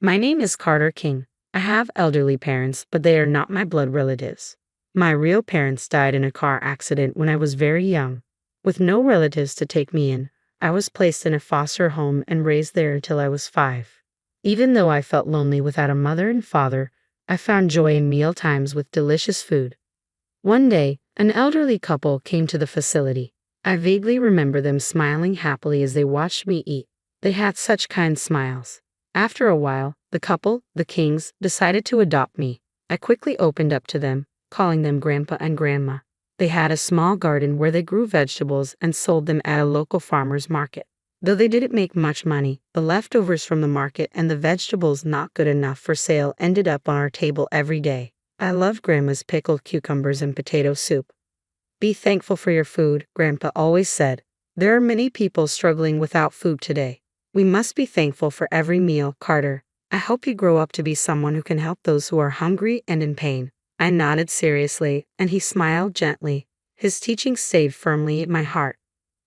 My name is Carter King. I have elderly parents, but they are not my blood relatives. My real parents died in a car accident when I was very young. With no relatives to take me in, I was placed in a foster home and raised there until I was 5. Even though I felt lonely without a mother and father, I found joy in meal times with delicious food. One day, an elderly couple came to the facility. I vaguely remember them smiling happily as they watched me eat. They had such kind smiles. After a while, the couple, the Kings, decided to adopt me. I quickly opened up to them, calling them Grandpa and Grandma. They had a small garden where they grew vegetables and sold them at a local farmer's market. Though they didn't make much money, the leftovers from the market and the vegetables not good enough for sale ended up on our table every day. I loved Grandma's pickled cucumbers and potato soup. Be thankful for your food, Grandpa always said. There are many people struggling without food today. We must be thankful for every meal, Carter. I hope you grow up to be someone who can help those who are hungry and in pain. I nodded seriously, and he smiled gently. His teaching stayed firmly in my heart.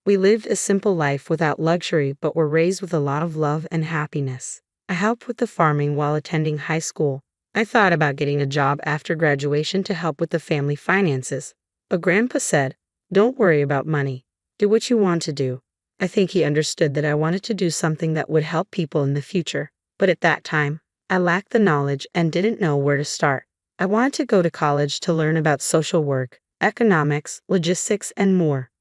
We lived a simple life without luxury, but were raised with a lot of love and happiness. I helped with the farming while attending high school. I thought about getting a job after graduation to help with the family finances. But Grandpa said, "Don't worry about money. Do what you want to do." I think he understood that I wanted to do something that would help people in the future. But at that time, I lacked the knowledge and didn't know where to start. I wanted to go to college to learn about social work, economics, logistics, and more.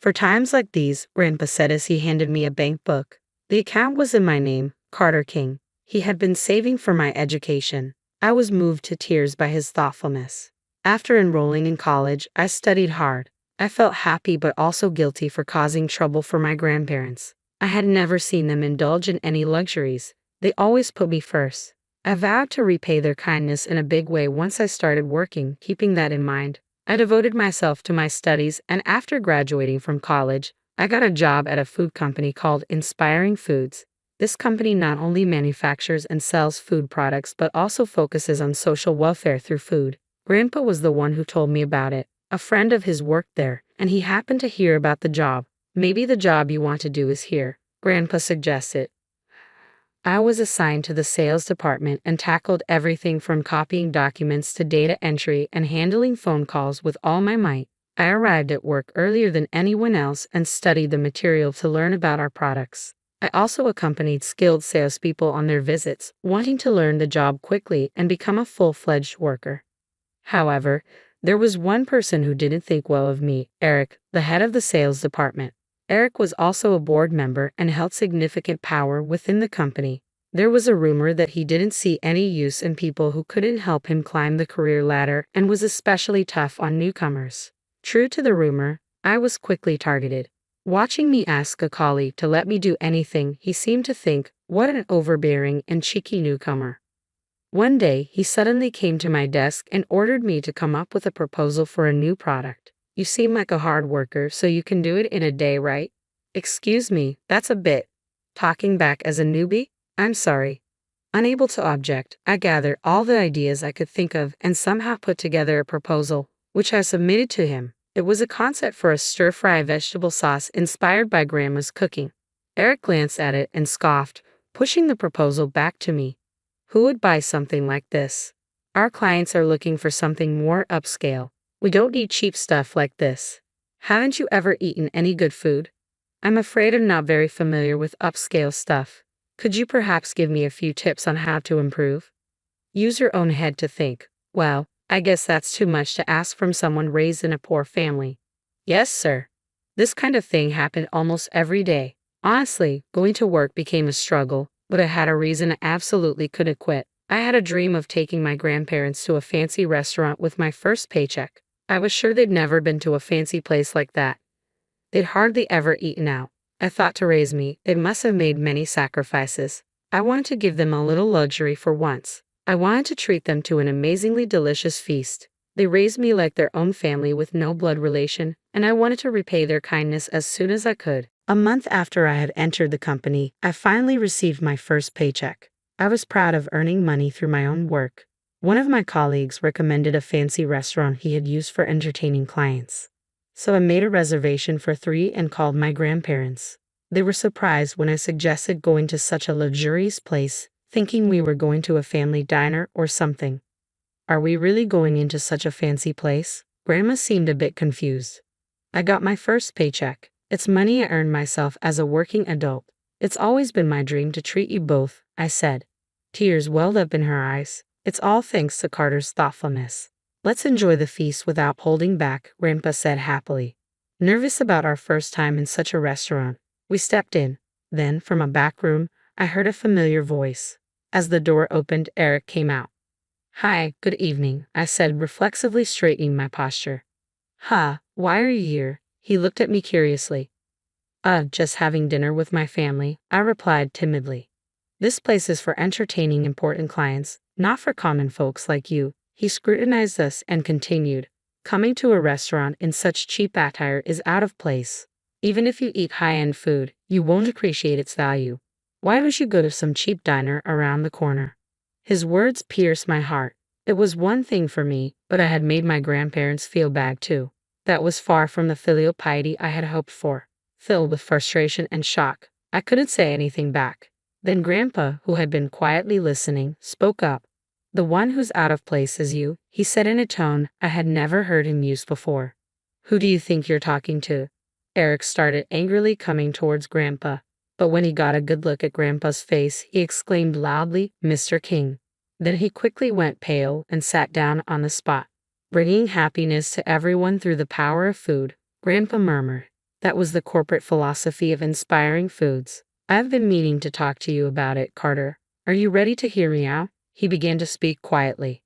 For times like these, Grandpa said as he handed me a bank book. The account was in my name, Carter King. He had been saving for my education. I was moved to tears by his thoughtfulness. After enrolling in college, I studied hard. I felt happy but also guilty for causing trouble for my grandparents. I had never seen them indulge in any luxuries. They always put me first. I vowed to repay their kindness in a big way once I started working. Keeping that in mind, I devoted myself to my studies, and after graduating from college, I got a job at a food company called Inspiring Foods. This company not only manufactures and sells food products but also focuses on social welfare through food. Grandpa was the one who told me about it. A friend of his worked there, and he happened to hear about the job. "Maybe the job you want to do is here," Grandpa suggested. I was assigned to the sales department and tackled everything from copying documents to data entry and handling phone calls with all my might. I arrived at work earlier than anyone else and studied the material to learn about our products. I also accompanied skilled salespeople on their visits, wanting to learn the job quickly and become a full-fledged worker. However, there was one person who didn't think well of me, Eric, the head of the sales department. Eric was also a board member and held significant power within the company. There was a rumor that he didn't see any use in people who couldn't help him climb the career ladder and was especially tough on newcomers. True to the rumor, I was quickly targeted. Watching me ask a colleague to let me do anything, he seemed to think, "What an overbearing and cheeky newcomer." One day, he suddenly came to my desk and ordered me to come up with a proposal for a new product. "You seem like a hard worker, so you can do it in a day, right?" "Excuse me, that's a bit." Talking back as a newbie? "I'm sorry." Unable to object, I gathered all the ideas I could think of and somehow put together a proposal, which I submitted to him. It was a concept for a stir-fry vegetable sauce inspired by Grandma's cooking. Eric glanced at it and scoffed, pushing the proposal back to me. "Who would buy something like this? Our clients are looking for something more upscale. We don't need cheap stuff like this. Haven't you ever eaten any good food?" "I'm afraid I'm not very familiar with upscale stuff. Could you perhaps give me a few tips on how to improve?" Use your own head to think. Well, I guess that's too much to ask from someone raised in a poor family. Yes, sir. This kind of thing happened almost every day. Honestly, going to work became a struggle, but I had a reason I absolutely couldn't quit. I had a dream of taking my grandparents to a fancy restaurant with my first paycheck. I was sure they'd never been to a fancy place like that. They'd hardly ever eaten out. I thought to raise me, they must have made many sacrifices. I wanted to give them a little luxury for once. I wanted to treat them to an amazingly delicious feast. They raised me like their own family with no blood relation, and I wanted to repay their kindness as soon as I could. A month after I had entered the company, I finally received my first paycheck. I was proud of earning money through my own work. One of my colleagues recommended a fancy restaurant he had used for entertaining clients. So I made a reservation for 3 and called my grandparents. They were surprised when I suggested going to such a luxurious place, thinking we were going to a family diner or something. Are we really going into such a fancy place? Grandma seemed a bit confused. I got my first paycheck. It's money I earned myself as a working adult. It's always been my dream to treat you both, I said. Tears welled up in her eyes. It's all thanks to Carter's thoughtfulness. Let's enjoy the feast without holding back, Grandpa said happily. Nervous about our first time in such a restaurant, we stepped in. Then, from a back room, I heard a familiar voice. As the door opened, Eric came out. Hi, good evening, I said, reflexively straightening my posture. Why are you here? He looked at me curiously. Just having dinner with my family, I replied timidly. This place is for entertaining important clients, not for common folks like you. He scrutinized us and continued. Coming to a restaurant in such cheap attire is out of place. Even if you eat high-end food, you won't appreciate its value. Why don't you go to some cheap diner around the corner? His words pierced my heart. It was one thing for me, but I had made my grandparents feel bad too. That was far from the filial piety I had hoped for. Filled with frustration and shock, I couldn't say anything back. Then Grandpa, who had been quietly listening, spoke up. The one who's out of place is you, he said in a tone I had never heard him use before. Who do you think you're talking to? Eric started angrily coming towards Grandpa, but when he got a good look at Grandpa's face, he exclaimed loudly, Mr. King. Then he quickly went pale and sat down on the spot. Bringing happiness to everyone through the power of food, Grandpa murmured. That was the corporate philosophy of inspiring foods. I've been meaning to talk to you about it, Carter. Are you ready to hear me out? He began to speak quietly.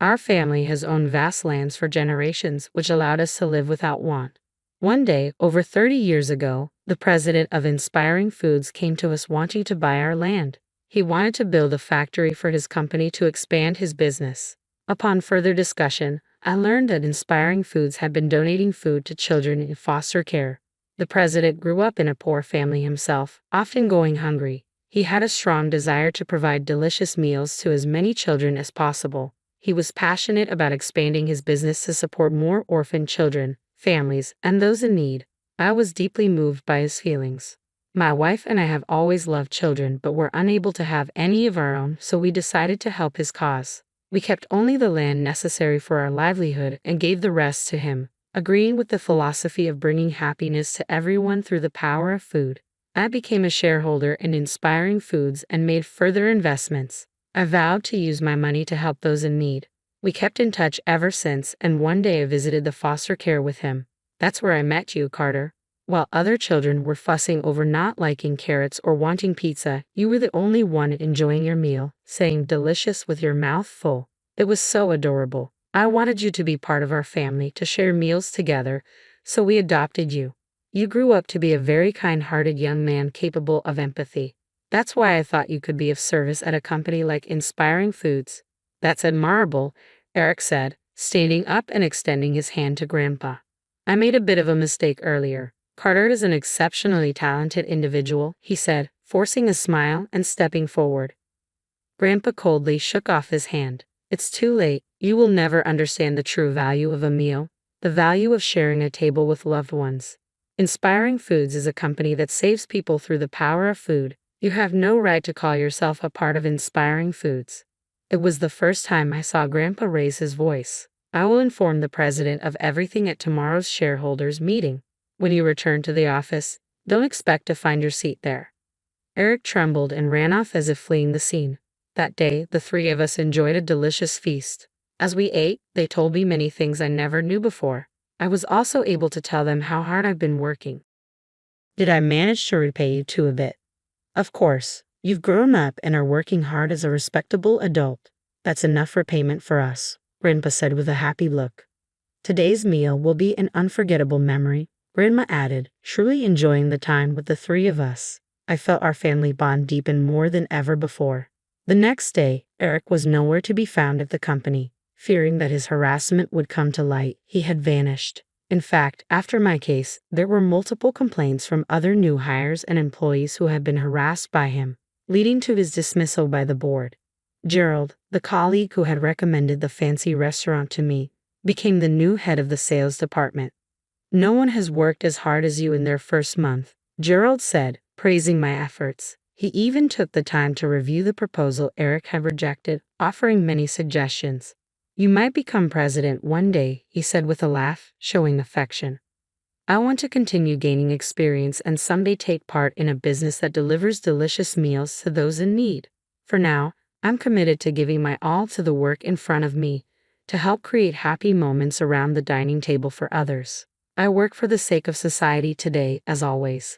Our family has owned vast lands for generations, which allowed us to live without want. One day, over 30 years ago, the president of Inspiring Foods came to us wanting to buy our land. He wanted to build a factory for his company to expand his business. Upon further discussion, I learned that Inspiring Foods had been donating food to children in foster care. The president grew up in a poor family himself, often going hungry. He had a strong desire to provide delicious meals to as many children as possible. He was passionate about expanding his business to support more orphan children, families, and those in need. I was deeply moved by his feelings. My wife and I have always loved children but were unable to have any of our own, so we decided to help his cause. We kept only the land necessary for our livelihood and gave the rest to him. Agreeing with the philosophy of bringing happiness to everyone through the power of food, I became a shareholder in Inspiring Foods and made further investments. I vowed to use my money to help those in need. We kept in touch ever since, and one day I visited the foster care with him. That's where I met you, Carter. While other children were fussing over not liking carrots or wanting pizza, you were the only one enjoying your meal, saying delicious with your mouth full. It was so adorable. I wanted you to be part of our family, to share meals together, so we adopted you. You grew up to be a very kind-hearted young man capable of empathy. That's why I thought you could be of service at a company like Inspiring Foods. That's admirable, Eric said, standing up and extending his hand to Grandpa. I made a bit of a mistake earlier. Carter is an exceptionally talented individual, he said, forcing a smile and stepping forward. Grandpa coldly shook off his hand. It's too late. You will never understand the true value of a meal, the value of sharing a table with loved ones. Inspiring Foods is a company that saves people through the power of food. You have no right to call yourself a part of Inspiring Foods. It was the first time I saw Grandpa raise his voice. I will inform the president of everything at tomorrow's shareholders meeting. When you return to the office, don't expect to find your seat there. Eric trembled and ran off as if fleeing the scene. That day, the three of us enjoyed a delicious feast. As we ate, they told me many things I never knew before. I was also able to tell them how hard I've been working. Did I manage to repay you too a bit? Of course. You've grown up and are working hard as a respectable adult. That's enough repayment for us, Grandpa said with a happy look. Today's meal will be an unforgettable memory, Grandma added, truly enjoying the time with the three of us. I felt our family bond deepen more than ever before. The next day, Eric was nowhere to be found at the company. Fearing that his harassment would come to light, he had vanished. In fact, after my case, there were multiple complaints from other new hires and employees who had been harassed by him, leading to his dismissal by the board. Gerald, the colleague who had recommended the fancy restaurant to me, became the new head of the sales department. No one has worked as hard as you in their first month, Gerald said, praising my efforts. He even took the time to review the proposal Eric had rejected, offering many suggestions. "You might become president one day," he said with a laugh, showing affection. "I want to continue gaining experience and someday take part in a business that delivers delicious meals to those in need. For now, I'm committed to giving my all to the work in front of me, to help create happy moments around the dining table for others. I work for the sake of society today, as always."